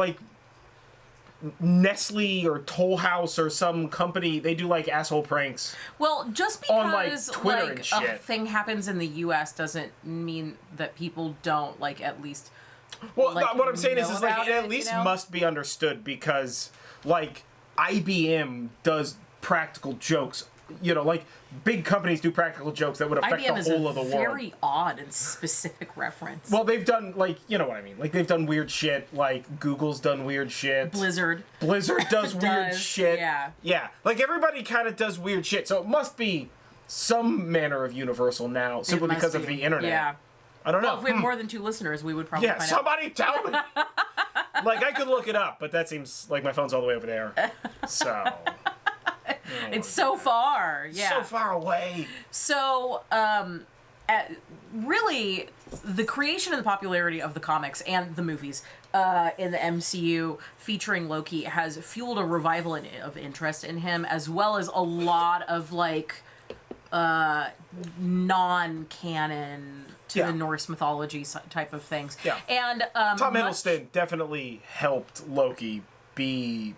Nestle or Toll House or some company, they do like asshole pranks. Well, just on, because like, Twitter like and shit. a thing happens in the U.S. doesn't mean that people don't like at least. Well, like, what I'm saying is like about it at it, least you know? must be understood because like IBM does practical jokes. You know, like big companies do practical jokes that would affect IBM the is whole a of the world. very odd and specific reference. Well, they've done like you know what I mean. Like they've done weird shit. Like Google's done weird shit. Blizzard Does weird shit. Yeah. Yeah. Like everybody kind of does weird shit. So it must be some manner of universal now, simply must because of be. the internet. Yeah. I don't know. Well, if we had more than 2 listeners, we would probably Yeah, find somebody tell me. Like I could look it up, but that seems like my phone's all the way over there. So. It's so far. Yeah. So far away. So, really, the creation and the popularity of the comics and the movies in the MCU featuring Loki has fueled a revival of interest in him, as well as a lot of, like, non-canon to the Norse mythology type of things. Yeah. And Tom Hiddleston definitely helped Loki be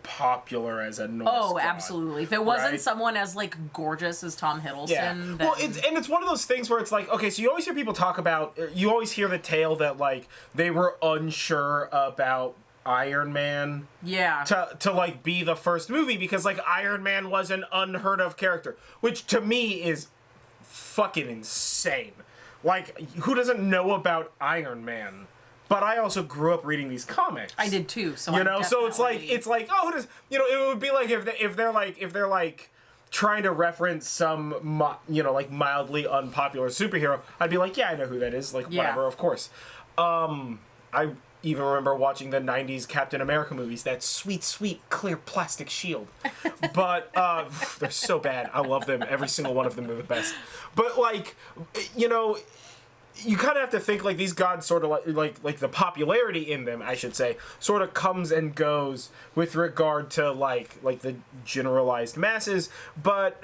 popular as a Norse god. Absolutely. If it wasn't right? someone as like gorgeous as Tom Hiddleston, then... Well, it's one of those things where it's like, okay, so you always hear people talk about, you always hear the tale that like they were unsure about Iron Man yeah. to like be the first movie because like Iron Man was an unheard of character, which to me is fucking insane. Like, who doesn't know about Iron Man? But I also grew up reading these comics. I did too. So you I'm know, so it's like oh, who does it would be like if they're like trying to reference some like mildly unpopular superhero, I'd be like, yeah, I know who that is. Like whatever, of course. I even remember watching the '90s Captain America movies. That sweet clear plastic shield, but they're so bad. I love them. Every single one of them are the best. But like you kind of have to think like these gods sort of like the popularity in them, I should say, sort of comes and goes with regard to like the generalized masses, but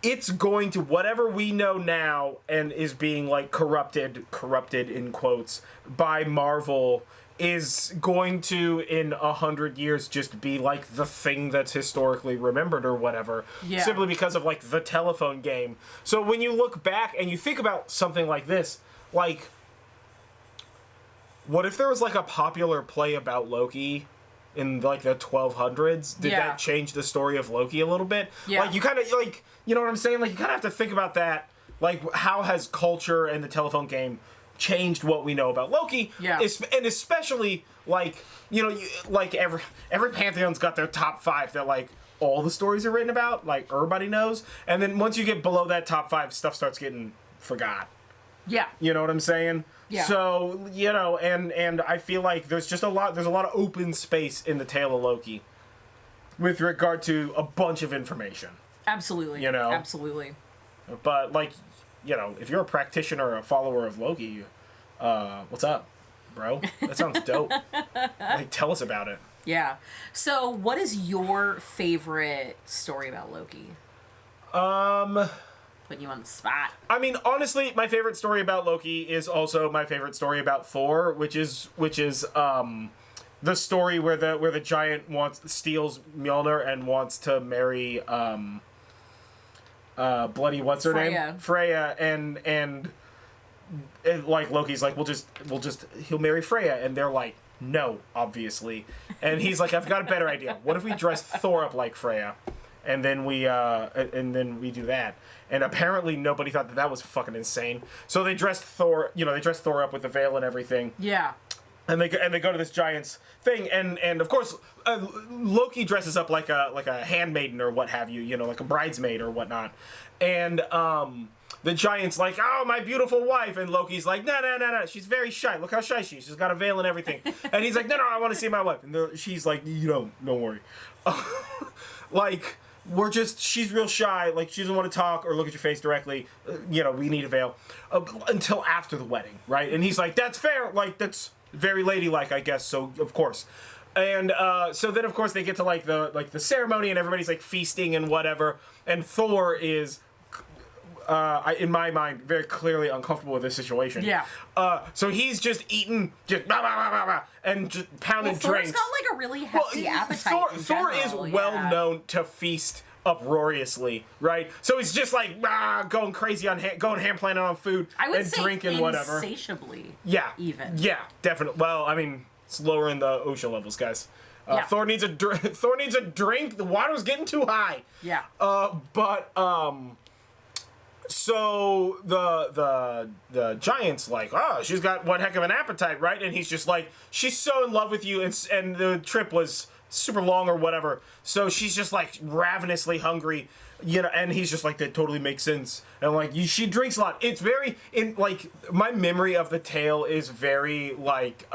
it's going to whatever we know now and is being like corrupted in quotes by Marvel is going to in 100 years just be like the thing that's historically remembered or whatever, simply because of like the telephone game. So when you look back and you think about something like this, like what if there was like a popular play about Loki in like the 1200s? Did that change the story of Loki a little bit? Like you kind of like, you know what I'm saying? Like you kind of have to think about that. Like how has culture and the telephone game changed what we know about Loki? And especially like like every pantheon's got their top 5 that like all the stories are written about, like everybody knows, and then once you get below that top 5, stuff starts getting forgot. You know what I'm saying? So and I feel like there's a lot of open space in the tale of Loki with regard to a bunch of information. Absolutely. Absolutely. But like if you're a practitioner or a follower of Loki, what's up, bro? That sounds dope. Like, tell us about it. Yeah. So, what is your favorite story about Loki? Putting you on the spot. I mean, honestly, my favorite story about Loki is also my favorite story about Thor, which is the story where the giant steals Mjolnir and wants to marry bloody what's her name? Freya, and like Loki's like he'll marry Freya, and they're like no, obviously, and he's like, I've got a better idea. What if we dress Thor up like Freya, and then we do that? And apparently nobody thought that was fucking insane. So they dressed Thor, up with the veil and everything. Yeah. And they go to this giant's thing, and of course Loki dresses up like a handmaiden or what have you, like a bridesmaid or whatnot, and the giant's like, oh, my beautiful wife, and Loki's like, no, she's very shy. Look how shy she is. She's got a veil and everything, and he's like, no, I want to see my wife, and she's like, don't worry, like she's real shy, like she doesn't want to talk or look at your face directly, we need a veil until after the wedding, right? And he's like, that's fair, like that's very ladylike, I guess, so of course. And so then of course they get to the ceremony and everybody's like feasting and whatever, and Thor is in my mind, very clearly uncomfortable with this situation. Yeah. So he's just eating, just blah, blah, blah, blah, blah, and just pounding drinks. Thor's got like a really hefty appetite. Thor is well known to feast uproariously, right? So he's just like going crazy on going ham planning on food and drinking whatever. Insatiably. Yeah. Even. Yeah, definitely. Well, I mean, it's lower in the ocean levels, guys. Thor needs a Thor needs a drink. The water's getting too high. Yeah. So the giant's like, oh, she's got one heck of an appetite, right? And he's just like, she's so in love with you, and the trip was super long or whatever. So she's just like ravenously hungry, you know. And he's just like, that totally makes sense. And like, she drinks a lot. It's very like my memory of the tale is very like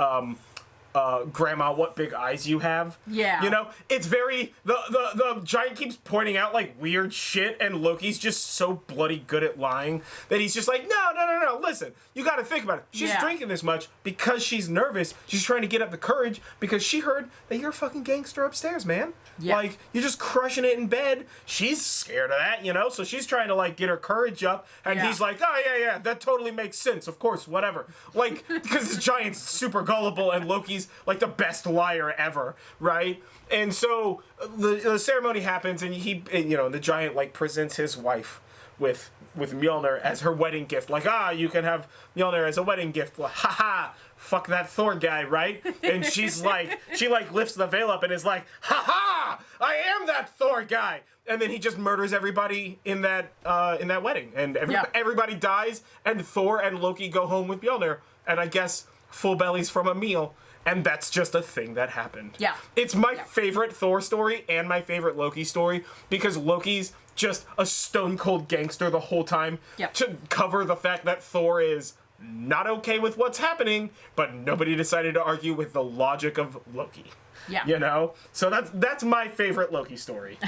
grandma, what big eyes you have. Yeah. You know, it's very, the giant keeps pointing out like weird shit, and Loki's just so bloody good at lying that he's just like, no, listen, you gotta think about it. She's drinking this much because she's nervous. She's trying to get up the courage because she heard that you're a fucking gangster upstairs, man. Yeah. Like, you're just crushing it in bed. She's scared of that, you know? So she's trying to like get her courage up, and he's like, oh yeah, that totally makes sense, of course, whatever. Like, because the giant's super gullible and Loki's like the best liar ever, right? And so the ceremony happens, and the giant like presents his wife with Mjolnir as her wedding gift. Like, you can have Mjolnir as a wedding gift. Like, haha, fuck that Thor guy, right? And she's like, she like lifts the veil up and is like, haha, I am that Thor guy. And then he just murders everybody in that wedding, and everybody dies, and Thor and Loki go home with Mjolnir, and I guess full bellies from a meal. And that's just a thing that happened. Yeah. It's my favorite Thor story and my favorite Loki story, because Loki's just a stone cold gangster the whole time to cover the fact that Thor is not okay with what's happening, but nobody decided to argue with the logic of Loki. Yeah. You know? So that's my favorite Loki story.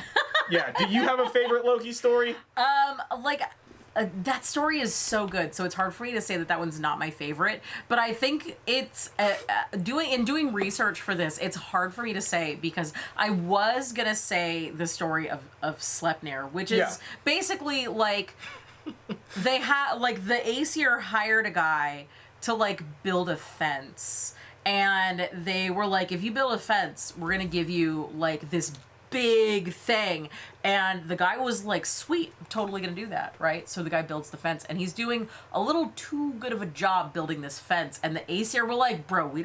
Yeah. Do you have a favorite Loki story? That story is so good, so it's hard for me to say that one's not my favorite. But I think it's doing research for this, it's hard for me to say, because I was gonna say the story of Sleipnir, which is basically like they had like the Aesir hired a guy to like build a fence, and they were like, if you build a fence, we're gonna give you like this big thing. And the guy was like, sweet, I'm totally gonna do that, right? So the guy builds the fence, and he's doing a little too good of a job building this fence, and the Aesir were like, bro, we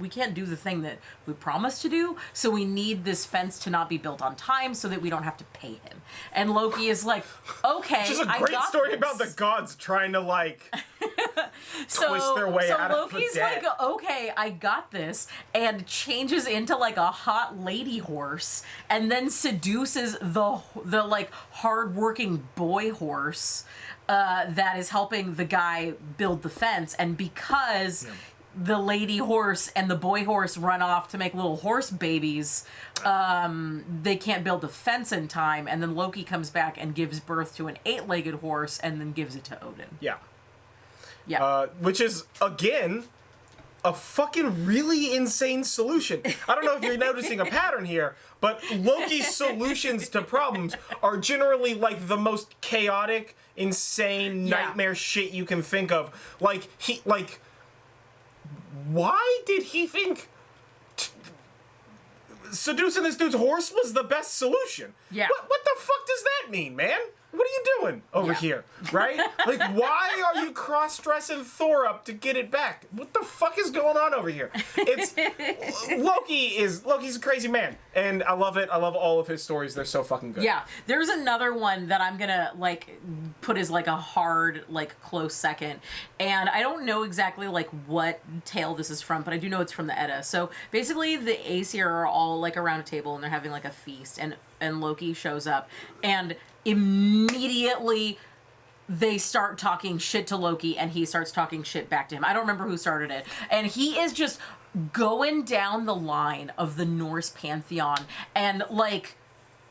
can't do the thing that we promised to do, so we need this fence to not be built on time so that we don't have to pay him. And Loki is like, okay, which is a great story about the gods trying to like twist their way out of the debt. So Loki's like, okay, I got this, and changes into like a hot lady horse, and then seduces the like hard-working boy horse that is helping the guy build the fence. And because the lady horse and the boy horse run off to make little horse babies, they can't build the fence in time, and then Loki comes back and gives birth to an 8-legged horse and then gives it to Odin. Yeah. Which is, again, a fucking really insane solution. I don't know if you're noticing a pattern here, but Loki's solutions to problems are generally like the most chaotic, insane, nightmare shit you can think of. Why did he think seducing this dude's horse was the best solution? Yeah. What the fuck does that mean, man? What are you doing over here, right? Like, why are you cross-dressing Thor up to get it back? What the fuck is going on over here? It's Loki's a crazy man, and I love it. I love all of his stories. They're so fucking good. Yeah, there's another one that I'm gonna like put as like a hard, like close second, and I don't know exactly like what tale this is from, but I do know it's from the Edda. So basically, the Aesir are all like around a table and they're having like a feast, and Loki shows up, and immediately they start talking shit to Loki, and he starts talking shit back to him. I don't remember who started it. And he is just going down the line of the Norse Pantheon and like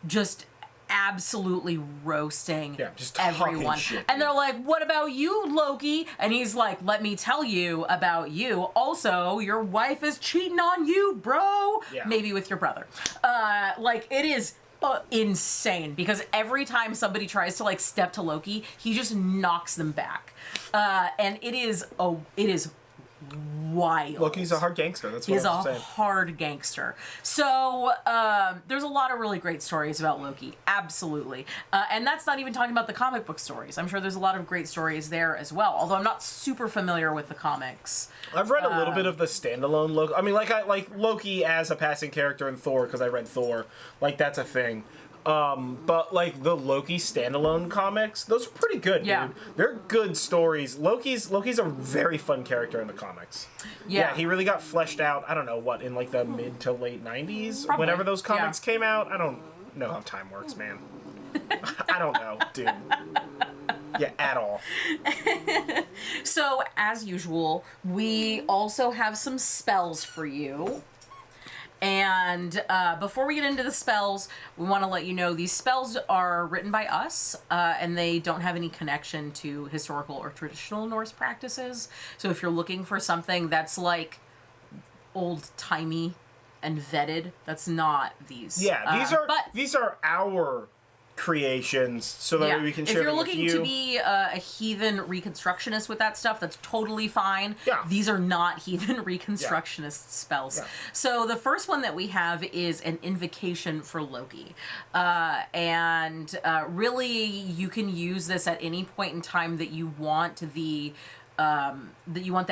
just absolutely roasting everyone. Shit, and they're like, what about you, Loki? And he's like, let me tell you about you. Also, your wife is cheating on you, bro. Yeah. Maybe with your brother. Like, it is insane, because every time somebody tries to like step to Loki, he just knocks them back, and it is wild. Loki's a hard gangster. That's what He's I'm a saying. hard gangster. So there's a lot of really great stories about Loki, absolutely, and that's not even talking about the comic book stories. I'm sure there's a lot of great stories there as well, although I'm not super familiar with the comics. I've read a little bit of the standalone Loki. I mean, I like Loki as a passing character in Thor because I read Thor. Like, that's a thing. But like the Loki standalone comics, those are pretty good, dude. They're good stories. Loki's a very fun character in the comics. Yeah, he really got fleshed out. I don't know what, in like the mid to late 90s, Probably. whenever those comics came out. I don't know how time works, man. I don't know, dude. Yeah, at all. So, as usual, we also have some spells for you. And before we get into the spells, we want to let you know these spells are written by us, and they don't have any connection to historical or traditional Norse practices. So if you're looking for something that's like old-timey and vetted, that's not these. Yeah, these are our creations, so that we can share if you're them looking with you. to be a heathen reconstructionist with that stuff, that's totally fine. Yeah. These are not heathen reconstructionist spells. Yeah. So the first one that we have is an invocation for Loki, and really you can use this at any point in time that you want the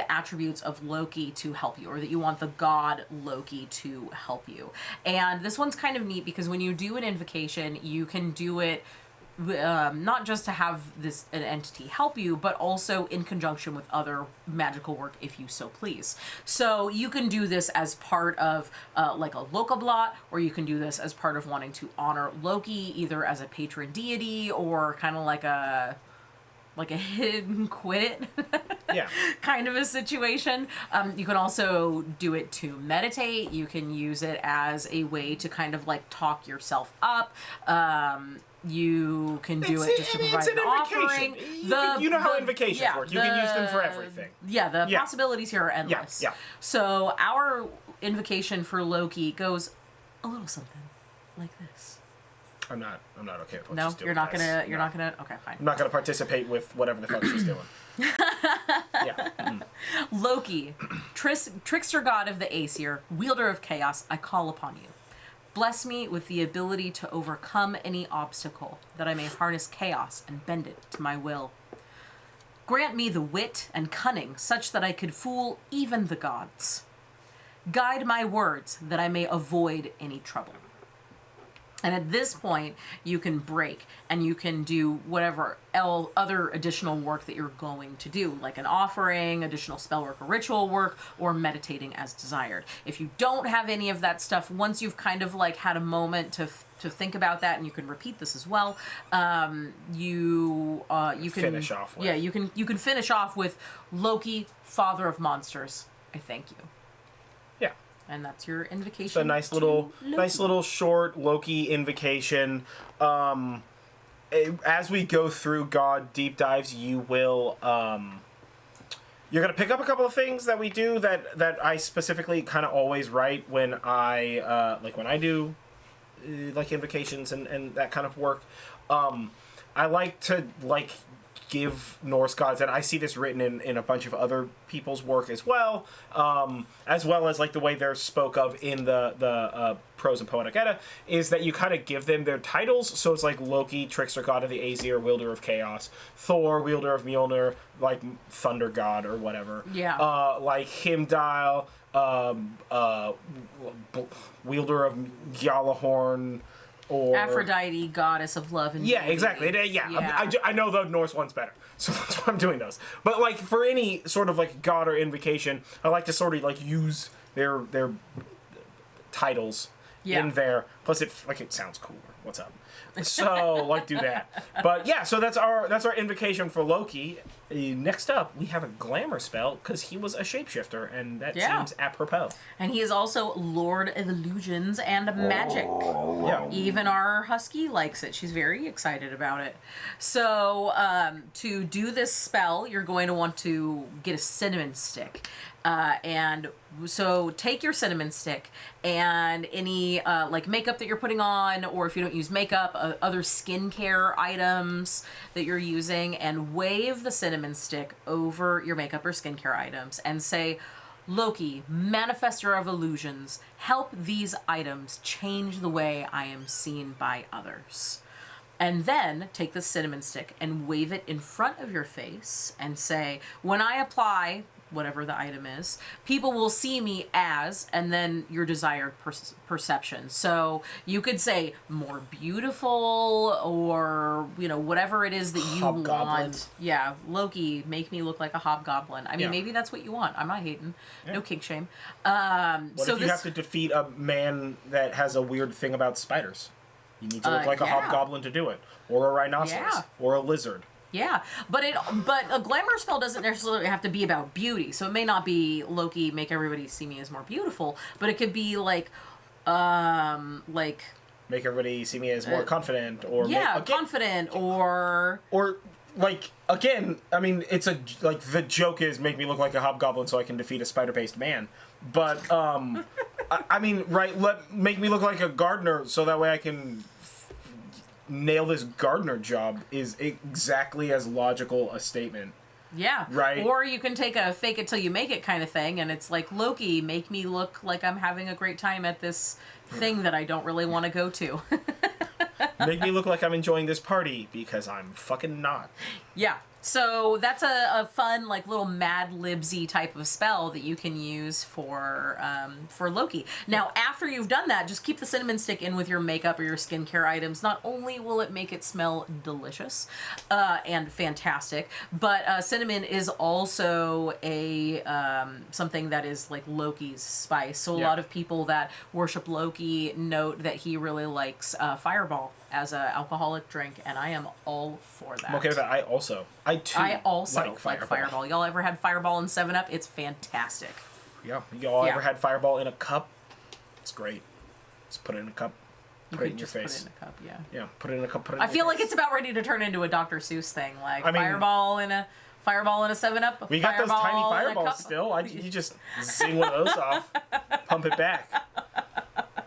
attributes of Loki to help you, or that you want the god Loki to help you. And this one's kind of neat because when you do an invocation, you can do it not just to have an entity help you, but also in conjunction with other magical work if you so please. So you can do this as part of like a Lokablot, or you can do this as part of wanting to honor Loki, either as a patron deity or kind of like a hidden quit kind of a situation. You can also do it to meditate. You can use it as a way to kind of like talk yourself up. You can do it just to provide an offering. You know how invocations work. You can use them for everything. Yeah, the possibilities here are endless. Yeah. So our invocation for Loki goes a little something like this. I'm not okay with what No, she's doing. you're not gonna. Okay, fine. I'm not gonna participate with whatever the fuck she's doing. Yeah. Loki, trickster god of the Aesir, wielder of chaos, I call upon you. Bless me with the ability to overcome any obstacle, that I may harness chaos and bend it to my will. Grant me the wit and cunning such that I could fool even the gods. Guide my words that I may avoid any trouble. And at this point, you can break and you can do whatever other additional work that you're going to do, like an offering, additional spell work or ritual work, or meditating as desired. If you don't have any of that stuff, once you've kind of like had a moment to think about that, and you can repeat this as well, you can finish off with. Yeah, you can finish off with Loki, father of monsters, I thank you. Yeah. And that's your invocation. It's a nice little short Loki invocation. As we go through God deep dives, you will you're gonna pick up a couple of things that we do that I specifically kind of always write when I when I do like invocations and that kind of work. I like to give Norse gods, and I see this written in a bunch of other people's work as well as like the way they're spoke of in the Prose and Poetic Edda, is that you kind of give them their titles. So it's like Loki, trickster god of the Aesir, wielder of chaos; Thor, wielder of Mjolnir, like thunder god or whatever. Yeah. Like Heimdall, wielder of Gjallarhorn. Or Aphrodite, goddess of love and yeah, beauty. exactly. Yeah. I know the Norse one's better, so that's why I'm doing those. But like for any sort of like god or invocation, I like to sort of like use their titles in there. Plus, it sounds cooler. What's up? So, like, do that. But yeah, so that's our invocation for Loki. Next up, we have a glamour spell because he was a shapeshifter, and that seems apropos. And he is also Lord of Illusions and Magic. Yeah. Even our husky likes it. She's very excited about it. So, to do this spell, you're going to want to get a cinnamon stick. And so take your cinnamon stick and any like makeup that you're putting on, or if you don't use makeup, other skincare items that you're using, and wave the cinnamon stick over your makeup or skincare items and say, Loki, manifester of illusions, help these items change the way I am seen by others. And then take the cinnamon stick and wave it in front of your face and say, when I apply whatever the item is, people will see me as, and then your desired perception. So you could say more beautiful, or, you know, whatever it is that you want. Yeah, Loki, make me look like a hobgoblin. I mean, maybe that's what you want. I'm not hating. No kink shame. What if you have to defeat a man that has a weird thing about spiders? You need to look like a hobgoblin to do it, or a rhinoceros, or a lizard. Yeah, but a glamour spell doesn't necessarily have to be about beauty. So it may not be Loki, make everybody see me as more beautiful, but it could be like make everybody see me as more confident, or confident, or like, again, I mean, it's like the joke is make me look like a hobgoblin so I can defeat a spider-based man. But I mean, right? Make me look like a gardener so that way I can nail this gardener job is exactly as logical a statement. Yeah. Right. Or you can take a fake it till you make it kind of thing, and it's like, Loki, make me look like I'm having a great time at this thing that I don't really want to go to. Make me look like I'm enjoying this party, because I'm fucking not. Yeah. So that's a fun, like, little Mad Libsy type of spell that you can use for Loki. Now, after you've done that, just keep the cinnamon stick in with your makeup or your skincare items. Not only will it make it smell delicious and fantastic, but cinnamon is also a something that is like Loki's spice. So a lot of people that worship Loki note that he really likes Fireball as an alcoholic drink, and I am all for that. I'm okay with that. I also like Fireball. Y'all ever had Fireball in 7-Up? It's fantastic. Yeah. Y'all ever had Fireball in a cup? It's great. Just put it in a cup. Put it in your face. Put it in a cup, yeah. Yeah, put it in a cup. I feel like it's about ready to turn into a Dr. Seuss thing, like Fireball in a 7-Up. We got those tiny fireballs still. You just zing one of those off, pump it back.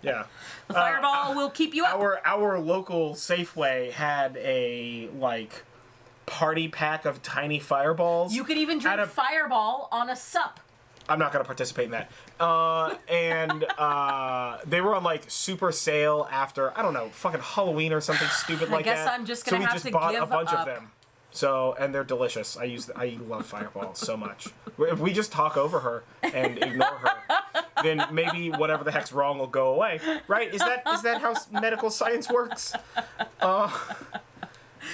Yeah. The Fireball will keep you up. Our local Safeway had a party pack of tiny fireballs. You could even drink Fireball on a sup. I'm not going to participate in that. And they were on super sale after, I don't know, fucking Halloween or something stupid like that. I guess I'm just going to have to give up. So we just bought a bunch of them. So, and they're delicious. I love Fireball so much. If we just talk over her and ignore her, then maybe whatever the heck's wrong will go away. Right? Is that how medical science works?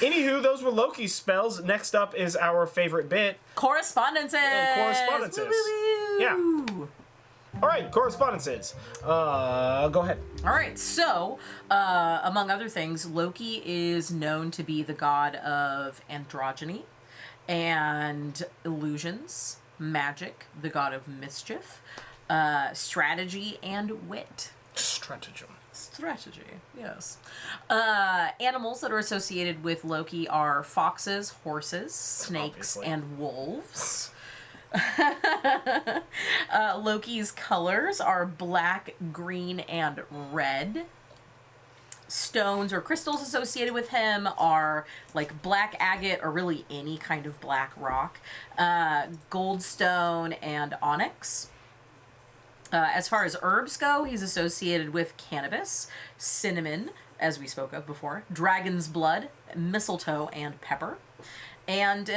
Anywho, those were Loki's spells. Next up is our favorite bit. Correspondences! Woo-woo-woo. Yeah. All right, correspondences. Go ahead. All right, so, among other things, Loki is known to be the god of androgyny and illusions, magic, the god of mischief, strategy, and wit. Strategy, yes. Animals that are associated with Loki are foxes, horses, snakes, and wolves. Loki's colors are black, green, and red. Stones or crystals associated with him are like black agate, or really any kind of black rock, goldstone, and onyx. As far as herbs go, he's associated with cannabis, cinnamon, as we spoke of before, dragon's blood, mistletoe, and pepper. And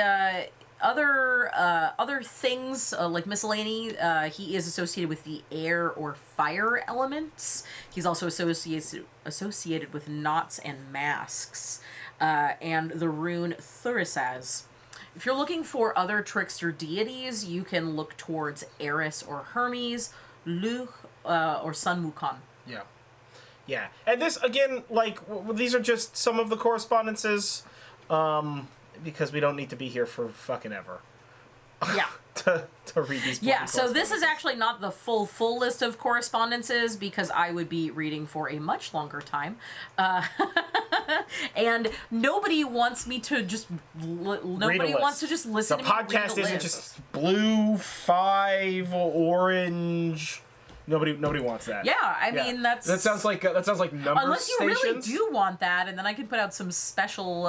other things like miscellany, he is associated with the air or fire elements. He's also associated with knots and masks, and the rune Thurisaz. If you're looking for other trickster deities, you can look towards Eris or Hermes, Luch, or Sun Wukong. Yeah. Yeah, and this again, like these are just some of the correspondences, because we don't need to be here for fucking ever. Yeah. to read these. Yeah, so this is actually not the full list of correspondences because I would be reading for a much longer time. And nobody wants me to just nobody wants to just listen the to me read podcast the isn't list. just blue, 5, orange. Nobody wants that. Yeah, I mean that sounds like number unless you stations. really do want that, and then I can put out some special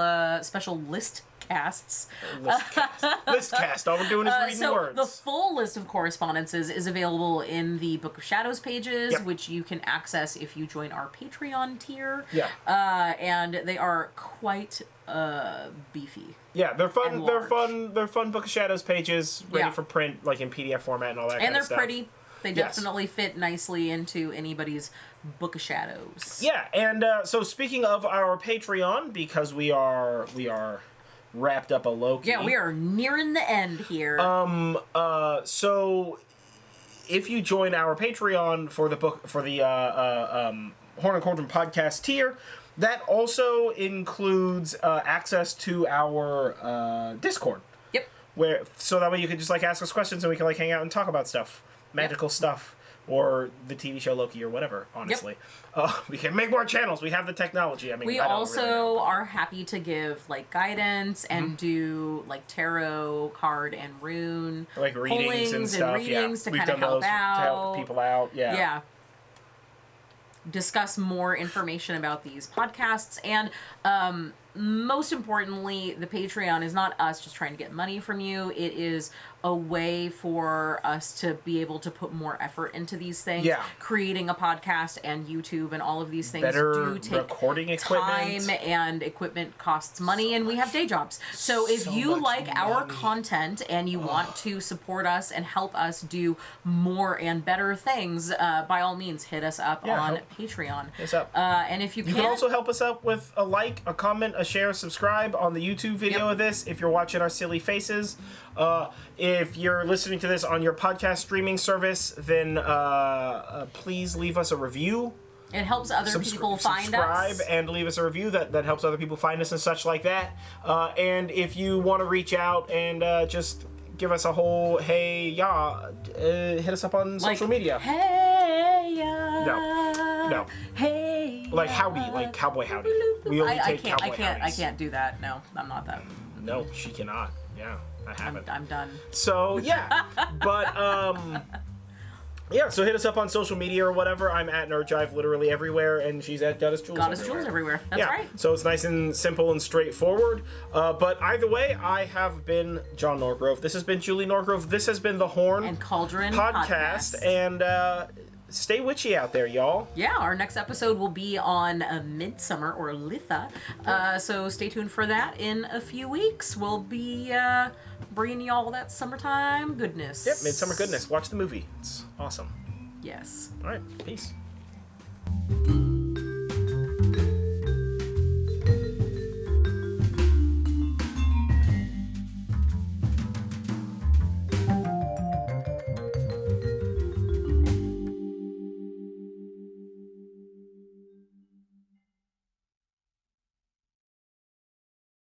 list casts. List cast. All we're doing is reading so words. the full list of correspondences is available in the Book of Shadows pages, Yep. which you can access if you join our Patreon tier. Yeah. And they are quite beefy. Yeah, they're fun. and They're large. fun. They're fun Book of Shadows pages, ready Yeah. for print, like in PDF format and all that. And kind they're of stuff. pretty. They Yes. definitely fit nicely into anybody's Book of Shadows. Yeah, and so speaking of our Patreon, because we are wrapped up a Loki. Yeah, we are nearing the end here. So if you join our Patreon for the Horn and Cauldron podcast tier, that also includes access to our Discord. Yep. So that way you can just like ask us questions and we can like hang out and talk about stuff, magical stuff, or the TV show Loki or whatever. Honestly, we can make more channels. We have the technology. I mean, We I don't also really know. are happy to give like guidance and do like tarot card and rune Like readings pullings and stuff. readings Yeah, to we've kind of done help those to help out. people out. Yeah. Yeah. Discuss more information about these podcasts, and most importantly, the Patreon is not us just trying to get money from you. It is a way for us to be able to put more effort into these things. Yeah. Creating a podcast and YouTube and all of these things Better do take recording equipment. time, and equipment costs money, and we have day jobs. So if so you much like our money. content and you want to support us and help us do more and better things, by all means, hit us up on help. Patreon. Hit us up. And if you You can also help us out with a like, a comment, a share, subscribe on the YouTube video Yep. of this if you're watching our silly faces. If you're listening to this on your podcast streaming service, then please leave us a review. it helps other people find subscribe us. and leave us a review that helps other people find us and such like that. And if you want to reach out and just give us a whole hey hit us up on social media. Hey, ya. No. Hey. Like ya. howdy, like cowboy howdy. We only take cowboy I howdies. can't do that. No, I'm not that. No, she cannot. Yeah, I haven't. I'm done. So yeah, but yeah. So hit us up on social media or whatever. I'm at Jive literally everywhere, and she's at Goddess Jules. Goddess Jules everywhere. That's yeah. right. So it's nice and simple and straightforward. But either way, I have been John Norgrove. This has been Julie Norgrove. This has been the Horn And Cauldron podcast. And stay witchy out there, y'all. Yeah, our next episode will be on Midsummer or Litha. So stay tuned for that in a few weeks. We'll be bringing y'all that summertime goodness. Yep, Midsummer goodness. Watch the movie. It's awesome. Yes. All right, peace.